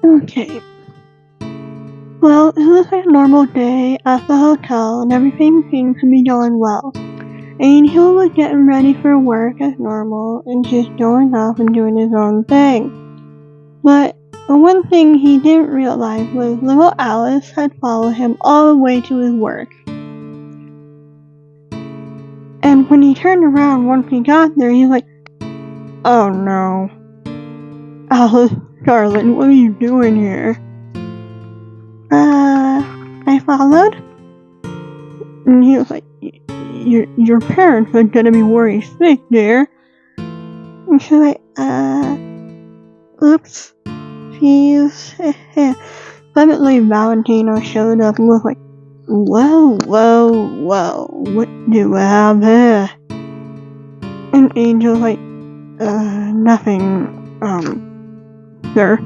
Okay. Well, it was a normal day at the hotel and everything seemed to be going well. Angel was getting ready for work as normal and just going off and doing his own thing. But one thing he didn't realize was little Alice had followed him all the way to his work. And when he turned around once he got there, he's like, "Oh no. Alice, darling, what are you doing here?" I followed? And he was like, your parents are gonna be worried sick, dear." And she's like, oops. Please. Suddenly Valentino showed up and was like, whoa, what do I have here? And Angel's like, nothing, sir.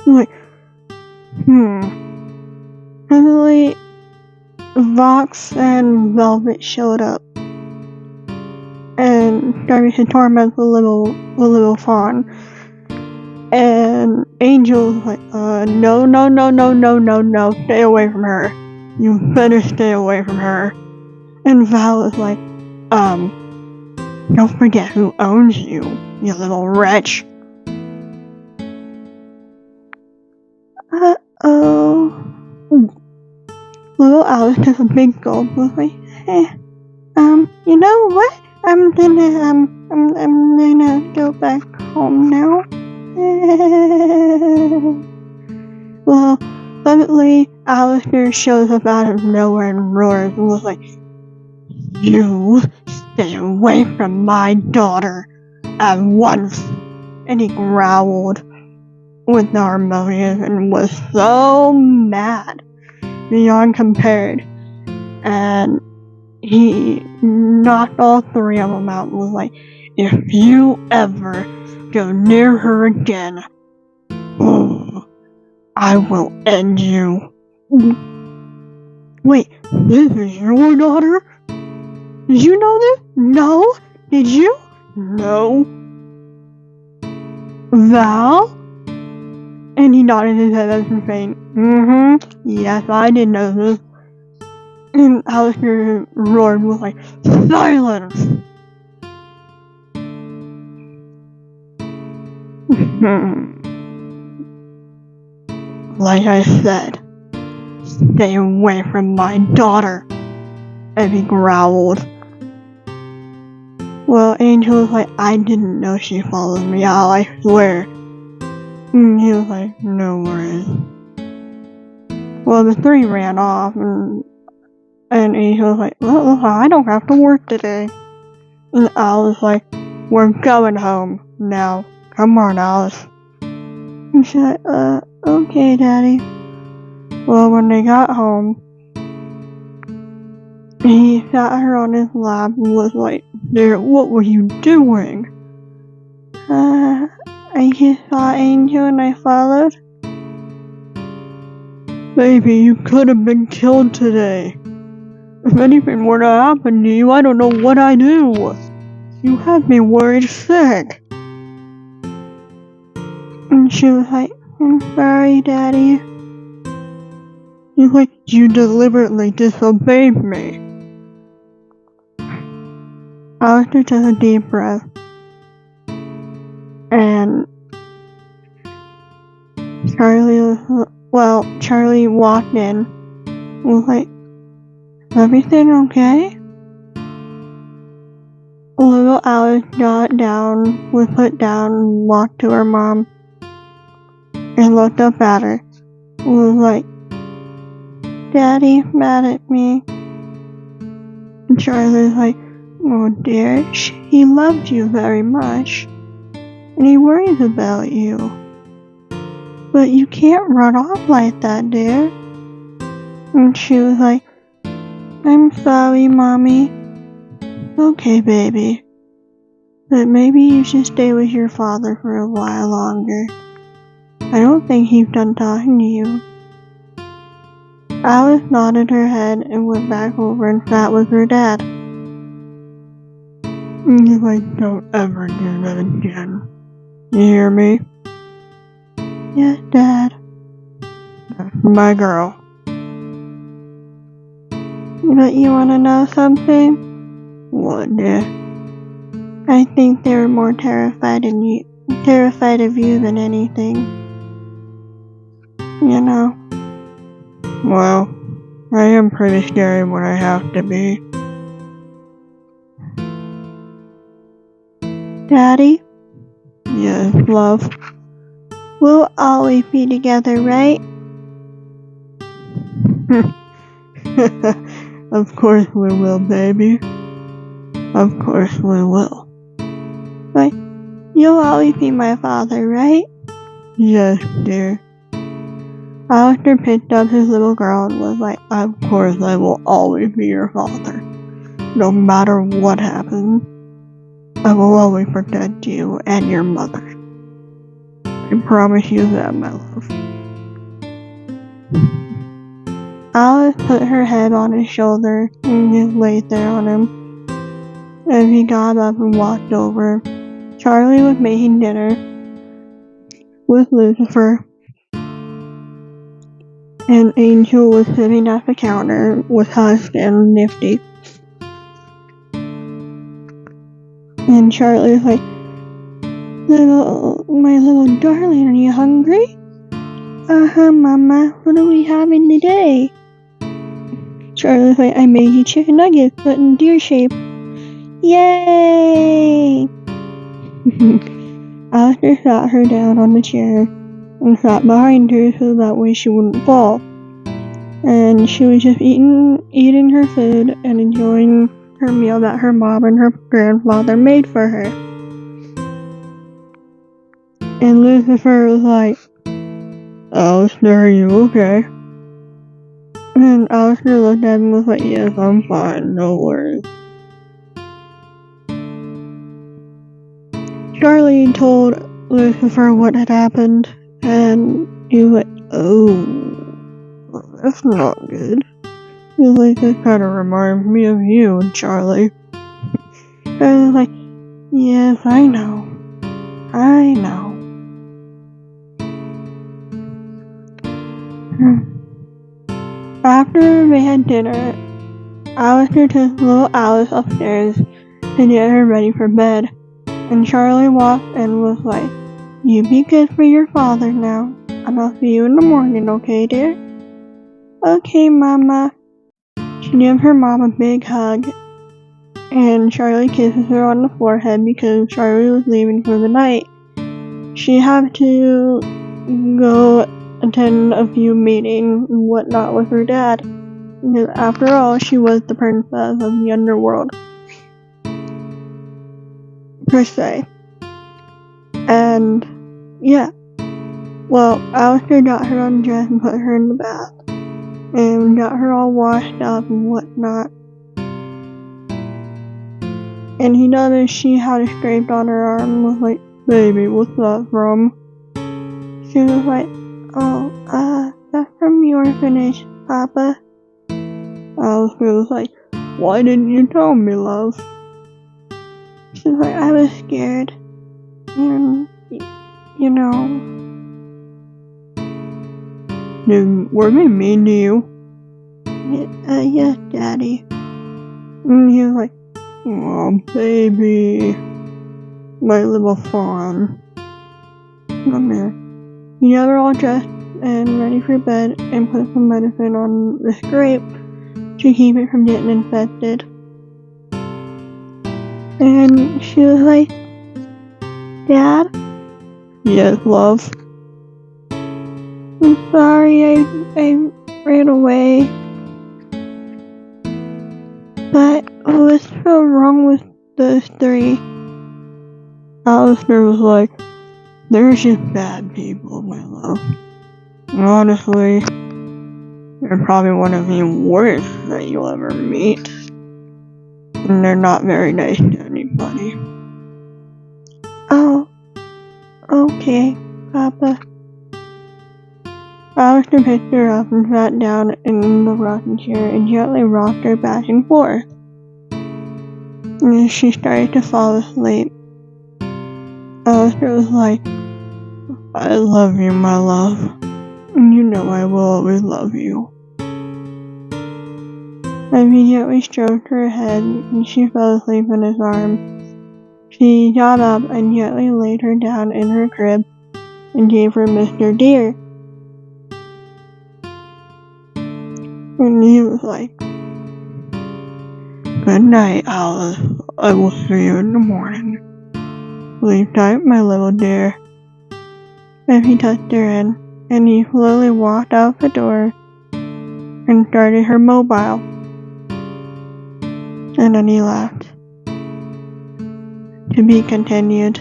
I'm like, Suddenly, Vox and Velvet showed up and started to torment the little fawn. And Angel was like, no, stay away from her. You better stay away from her. And Val was like, don't forget who owns you, you little wretch. Uh-oh. Little Alice took a big gulp and was like, you know what? I'm gonna go back home now. Well, suddenly Alastor shows up out of nowhere and roars and was like, "You stay away from my daughter at once!" And he growled with harmonious and was so mad beyond compared. And he knocked all three of them out and was like, "If you ever go near her again, I will end you." Wait, this is your daughter? Did you know this? No? Did you? No. Val? And he nodded his head as if saying, yes, I did know this. And Alastor roared with like, "Silence!" Like I said, stay away from my daughter. And he growled. Well, Angel was like, "I didn't know she followed me out, I swear." And he was like, "No worries." Well, the three ran off, and Angel was like, "Well, I don't have to work today." And Alice was like, "We're going home now. Come on, Alice." And she's like, okay, Daddy." Well, when they got home, he sat her on his lap and was like, "Dear, what were you doing?" I just saw Angel and I followed." "Baby, you could have been killed today. If anything were to happen to you, I don't know what I'd do. You have me worried sick." And she was like, "I'm sorry, Daddy." He's like, "You deliberately disobeyed me." Alastor took a deep breath. And Charlie walked in and was like, "Is everything okay?" Little Alice got down, was put down, and walked to her mom and looked up at her and was like, "Daddy mad at me." And Charlie was like, "Oh dear, he loved you very much, and he worries about you. But you can't run off like that, dear." And she was like, "I'm sorry, Mommy." "Okay, baby. But maybe you should stay with your father for a while longer. I don't think he's done talking to you." Alice nodded her head and went back over and sat with her dad. And he's like, "Don't ever do that again. You hear me?" Yes, Dad. My girl. But you wanna know something? What, dear? I think they were more terrified of you than anything. You know? Well, I am pretty scary when I have to be. Daddy? Yes, love. We'll always be together, right? Of course we will, baby. Of course we will. But you'll always be my father, right? Yes, dear. Alastor picked up his little girl and was like, of course I will always be your father. No matter what happens, I will always protect you and your mother. I promise you that, my love. Alice put her head on his shoulder and just laid there on him. As he got up and walked over, Charlie was making dinner with Lucifer, and Angel was sitting at the counter with Husk and Nifty. And Charlie was like, my little darling, are you hungry? Uh-huh, Mama. What are we having today? Charlie was like, I made you chicken nuggets, but in deer shape. Yay! Alastor sat her down on the chair and sat behind her so that way she wouldn't fall. And she was just eating her food and enjoying her meal that her mom and her grandfather made for her. And Lucifer was like, Alastor, are you okay? And Alastor looked at him and was like, yes, I'm fine, no worries. Charlie told Lucifer what had happened, and he was like, oh, that's not good. He was like, that kind of reminds me of you, Charlie. And I was like, yes, I know. After they had dinner, Alastor took little Alice upstairs to get her ready for bed, and Charlie walked and was like, you be good for your father now, and I'll see you in the morning, okay, dear? Okay, Mama. She gave her mom a big hug, and Charlie kisses her on the forehead because Charlie was leaving for the night. She had to go attend a few meetings and whatnot with her dad, because after all, she was the princess of the underworld, per se. And yeah, well, Alastor got her undressed and put her in the bath, and got her all washed up and whatnot. And he noticed she had a scrape on her arm and was like, baby, what's that from? She was like, oh, that's from the orphanage, Papa. Alastor was like, why didn't you tell me, love? She was like, I was scared. And, you know. Were they mean to you? Yes, Daddy. And he was like, oh, baby. My little fawn. Come here. He got her all dressed and ready for bed and put some medicine on the scrape to keep it from getting infected. And she was like, Dad? Yes, love. I'm sorry I ran away. But what's so wrong with those three? Alastor was like, they're just bad people, my love. Honestly, they're probably one of the worst that you'll ever meet. And they're not very nice to anybody. Oh, okay, Papa. Alastor picked her up and sat down in the rocking chair and gently rocked her back and forth. And she started to fall asleep. Alastor was like, I love you, my love. You know I will always love you. Effie gently stroked her head, and she fell asleep in his arms. He got up and gently laid her down in her crib and gave her Mr. Deer. And he was like, "Good night, Alice. I will see you in the morning. Sleep tight, my little dear." Effie tucked her in, and he slowly walked out the door and started her mobile. And then he laughed. To be continued.